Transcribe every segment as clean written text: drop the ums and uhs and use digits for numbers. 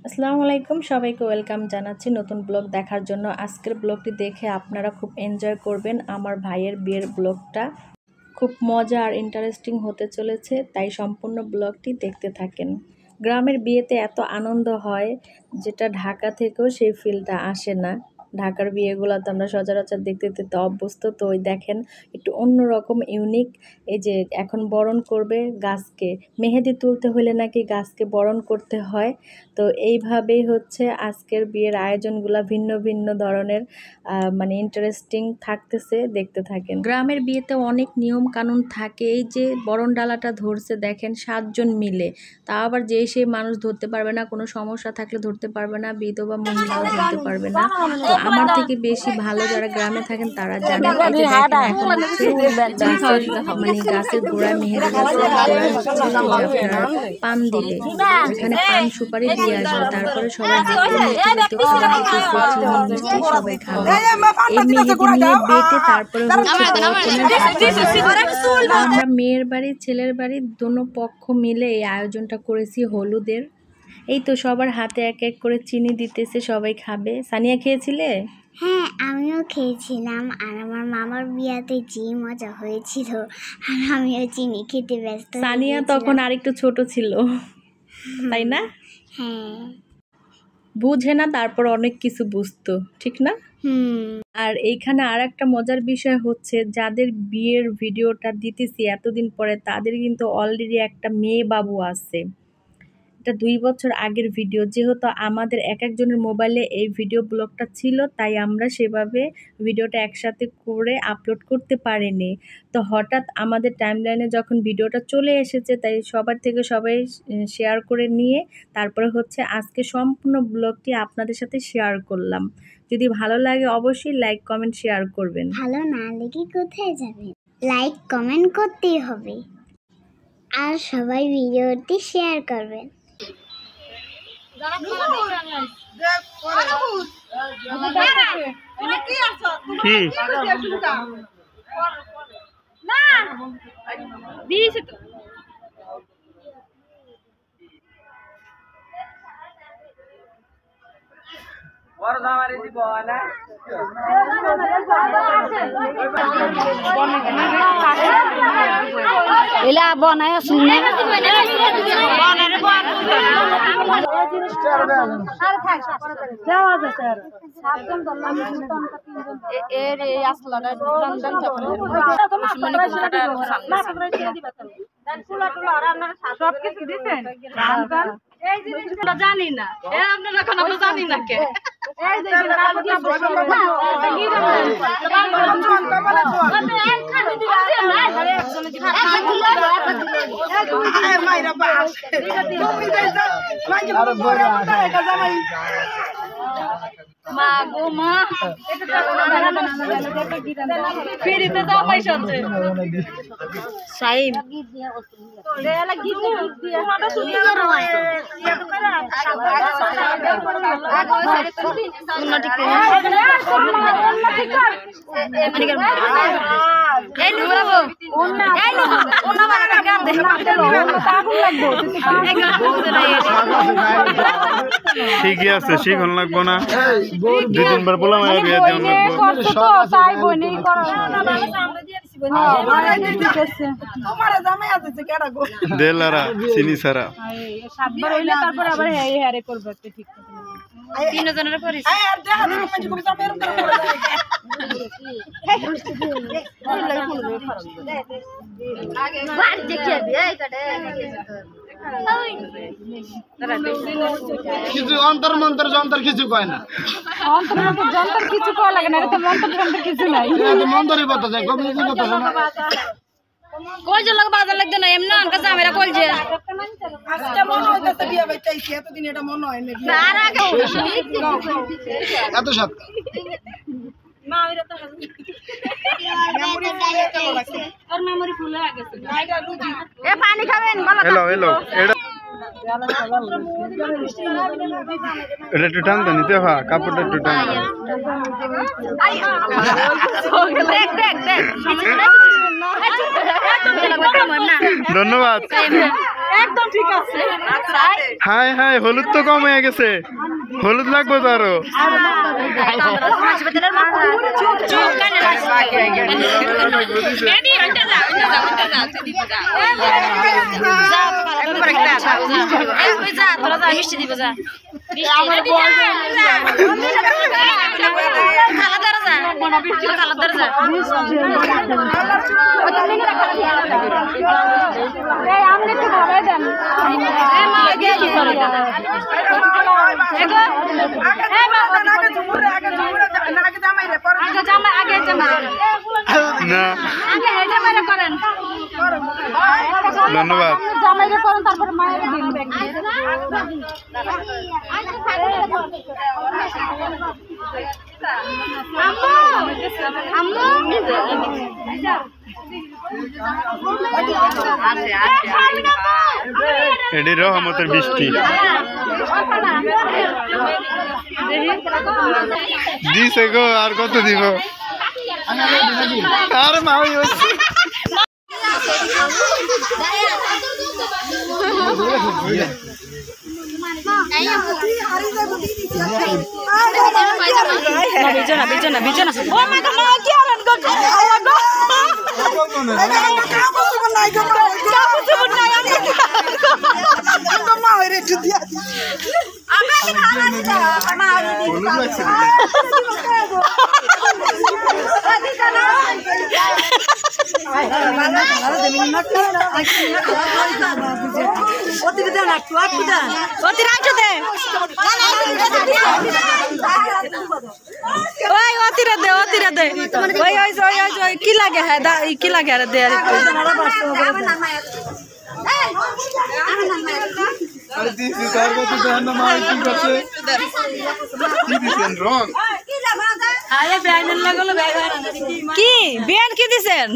আসসালামু আলাইকুম, সবাইকে ওয়েলকাম জানাচ্ছি নতুন ব্লগ দেখার জন্য। আজকের ব্লগটি দেখে আপনারা খুব এনজয় করবেন। আমার ভাইয়ের বিয়ের ব্লগটা খুব মজা আর ইন্টারেস্টিং হতে চলেছে, তাই সম্পূর্ণ ব্লগটি দেখতে থাকেন। গ্রামের বিয়েতে এত আনন্দ হয় যেটা ঢাকা থেকেও সেই ফিলটা আসে না। ঢাকার বিয়েগুলো তো আমরা সচরাচর দেখতে দেখতে অভ্যস্ত, তো ওই দেখেন একটু অন্যরকম ইউনিক। এই যে এখন বরণ করবে গাছকে, মেহেদি তুলতে হলে নাকি গাছকে বরণ করতে হয়। তো এইভাবেই হচ্ছে আজকের বিয়ের আয়োজনগুলো ভিন্ন ভিন্ন ধরনের মানে ইন্টারেস্টিং থাকতেছে, দেখতে থাকেন। গ্রামের বিয়েতে অনেক নিয়ম কানুন থাকে। এই যে বরণ ডালাটা ধরছে দেখেন 7 জন মিলে, তা আবার যে সেই মানুষ ধরতে পারবে না, কোনো সমস্যা থাকলে ধরতে পারবে না, বিধবা মহিলাও ধরতে পারবে না। তো আমার থেকে বেশি ভালো যারা গ্রামে থাকেন তারা জানেন। এই যে দেখেন এখন মানে গাছের গোড়ায়, মেহেদি গাছের গোড়ায় হচ্ছে আপনার পান দিবে, এখানে পান সুপারি দিয়ে আসবে, তারপরে সবাই হাতে নিতে খাবার মিষ্টি সবাই খাবে। এই মেহেদি নিয়ে বেটে তারপরে আমরা মেয়ের বাড়ি ছেলের বাড়ি দোনো পক্ষ মিলে এই আয়োজনটা করেছি হলুদের। এই তো সবার হাতে এক এক করে চিনি দিতেছে, সবাই খাবে। সানিয়া খেয়েছিলে? হ্যাঁ, আমিও খেয়েছিলাম। আর আমার মামার বিয়াতে যে মজা হয়েছিল, আর আমিও চিনি খেতে ব্যস্ত। সানিয়া তখন আরেকটু ছোট ছিল, তাই না? হ্যাঁ, বুঝে না, তারপর অনেক কিছু বুঝতো, ঠিক না? আর এইখানে আর একটা মজার বিষয় হচ্ছে, যাদের বিয়ের ভিডিওটা দিতেছি এতদিন পরে তাদের কিন্তু অলরেডি একটা মেয়ে বাবু আছে। এটা 2 বছর আগের ভিডিও, যেহেতু আমাদের এক একজনের মোবাইলে এই ভিডিও ব্লগটা ছিল, তাই আমরা সেভাবে ভিডিওটা একসাথে করে আপলোড করতে পারিনি। তো হঠাৎ আমাদের টাইমলাইনে যখন ভিডিওটা চলে এসেছে, তাই সবার থেকে সবাই শেয়ার করে নিয়ে তারপরে হচ্ছে আজকে সম্পূর্ণ ব্লগটি আপনাদের সাথে শেয়ার করলাম। যদি ভালো লাগে অবশ্যই লাইক কমেন্ট শেয়ার করবেন। ভালো না লেগে কোথায় যাবেন? লাইক কমেন্ট করতেই হবে, আর সবাই ভিডিওটি শেয়ার করবেন। এলা বনায় শুনে সবকিছু দিচ্ছেন এই জিনিসগুলো জানি না, আপনারা এখন আমরা জানি না কে মা গো মা ফিরিতে তো পয়সা আছে সাইম দেলা গিফট দিয়ে মাটা শুনি করো উন্নতি করে এই নো বাবু এই নো ওনা বাবা গান দে আগুন লাগবে ঠিকই আছে, শিখন লাগবো না, 2-3 বার বললাম বিয়ে দেন লাগবো তো তাই বনি করো দেলারা চিনি সারা 7 বার হইলে তারপর আবার হেই হারে করবে একটা ঠিক কথা 3 জনের করিস কিছু অন্তর মন্তর যন্তর কিছু কয় না, অন্তর যন্তর কিছু কয় লাগে না, এটা মন্তর যন্তর কিছু নাই, মন্তরই কথা যায় কমিউনিটি কথা না কই যে লোক বাজার লাগতে না এমন আনকা জামেরা কল যে আজকে মন হইতাছে বিয়া বাইতাইছি, এতদিন এটা মন হয় না আর আগে এত সাত মা ওইরা তো আর মেমরি ফুল হয়ে গেছে এটা লুচি এ পানি খাবেন বলো এলো এলো এটা একটু টান তো নিতে হয়, কাপড়টা একটু টান দেখ দেখ দেখ ধন্যবাদ। একদম ঠিক আছে হায় হায় হলুদ তো কম হয়ে গেছে হলুদ লাগবে তো আরো মিষ্টি দিব যা ধন্যবাদ তারপরে মায়ের এটি রহমতের বৃষ্টি দিছে গো আর কত দিব আর মা কি লাগে হ্যাঁ কি লাগে আর দে কি বিয়ান কি দিছেন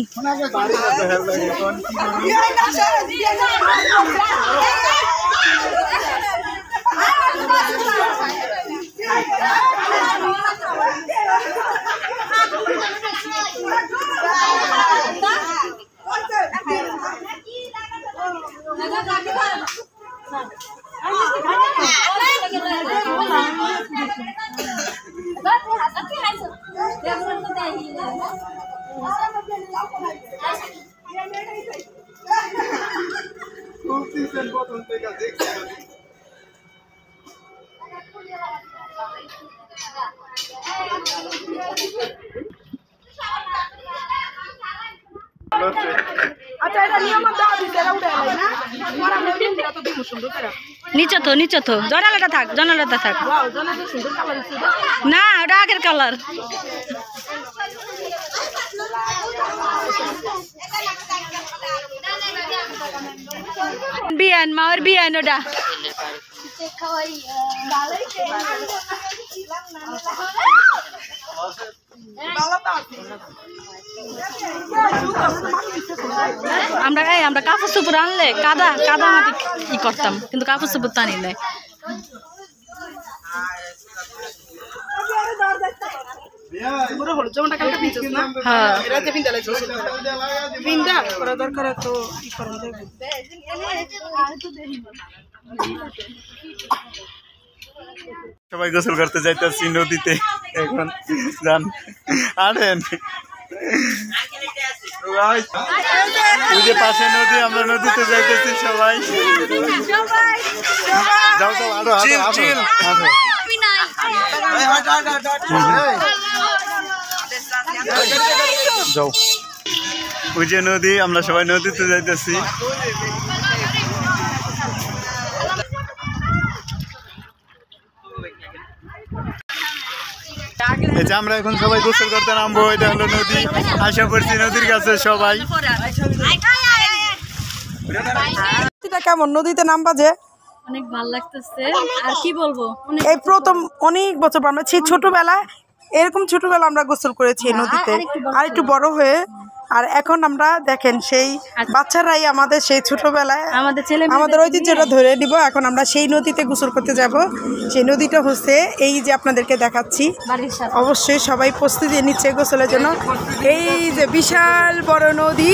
নিচে তো জনালাটা থাক না ওটা আগের কালার বিয়ান মাওয়ার বিয়ান ওটা আমরা কাপড় চোপড় আনলে কাদা মাটি কি করতাম কিন্তু কাপড় চোপড় তো আনি নাই সবাই গোসল করতে যাইতেছি নদীতে এখন যান আনেন ওই যে পাশে নদী আমরা নদীতে যাইতেছি সবাই যাও যাও আরো যাও ওই যে নদী আমরা সবাই নদীতে যাইতেছি আমরা এখন সবাই গোসল করতে নামবো এটা হলো নদী আশা করছি নদীর কাছে সবাই কেমন নদীতে নামবা যে অনেক ভালো লাগতেছে আর কি বলবো এই প্রথম অনেক বছর আমরা ছোটবেলায় এরকম ছোটবেলা আমরা গোসল করেছি নদীতে আর একটু বড় হয়ে আর এখন আমরা দেখেন সেই বাচ্চারাই আমাদের সেই ছোটবেলায় আমাদের ঐতিহ্যটা ধরে দিব এখন আমরা সেই নদীতে গোসল করতে যাব সেই নদীটা হচ্ছে এই যে আপনাদেরকে দেখাচ্ছি অবশ্যই সবাই প্রস্তুতি নিচ্ছে গোসলের জন্য এই যে বিশাল বড় নদী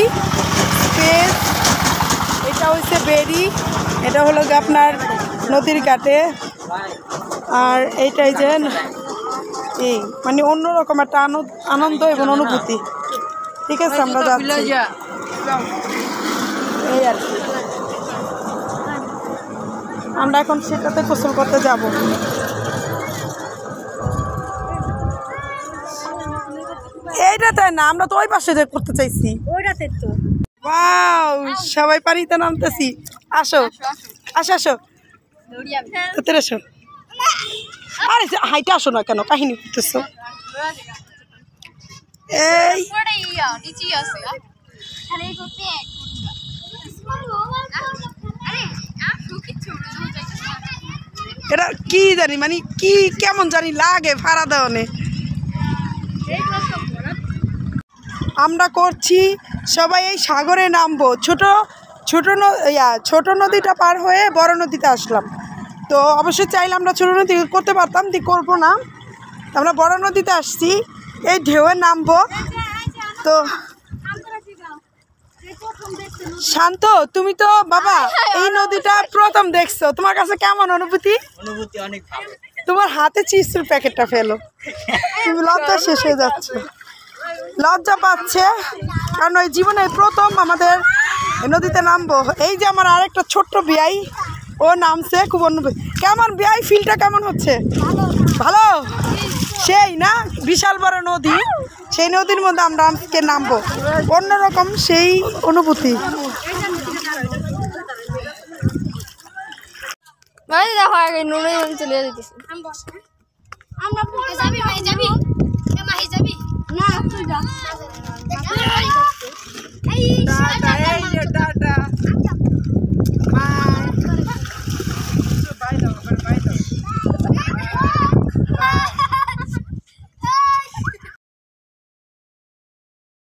এটা হচ্ছে বেরি, এটা হলো গিয়ে আপনার নদীর ঘাটে। আর এইটাই যে এই মানে অন্যরকম একটা আনন্দ এবং অনুভূতি। ঠিক আছে, আমরা যাচ্ছি এই আর কি। আমরা এখন সেটাতে গোসল করতে যাব। এইটা তাই না, আমরা তো ওই পাশে করতে চাইছি। ওইটাতে তো ওয়াও, সবাই পানিতে নামতেছি। আসো আসো আসো, তাড়াতাড়ি আসো। আরে হাইটা আসো না কেন, কাহিনী করতেছো। এই এটা কি জানি মানে কি কেমন জানি লাগে ভাড়া দেওয়ানে। আমরা করছি সবাই এই সাগরে নামবো। ছোট নদীটা পার হয়ে বড় নদীতে আসলাম। তো অবশ্যই চাইলে আমরা ছোট নদী করতে পারতাম, করবো না। আমরা বড় নদীতে আসছি, এই ঢেউয়ে নামবো। তো শান্ত, তুমি তো বাবা এই নদীটা প্রথম দেখছো, তোমার কাছে কেমন অনুভূতি? অনেক ভালো। তোমার হাতে চিপসের প্যাকেটটা ফেলো, তুমি লজ্জা শেষ হয়ে যাচ্ছে, লজ্জা পাচ্ছে, কারণ ওই জীবনে প্রথম আমাদের নদীতে নামবো। এই যে আমার আরেকটা ছোট্ট বিয়াই, ও নামছে, খুব অনুভূতি। কেমন বিয়াই, ফিলটা কেমন হচ্ছে? ভালো, সেই না বিশাল বড় নদী, সেই নদীর মধ্যে আমরা আজকে নামবো, অন্যরকম সেই অনুভূতি।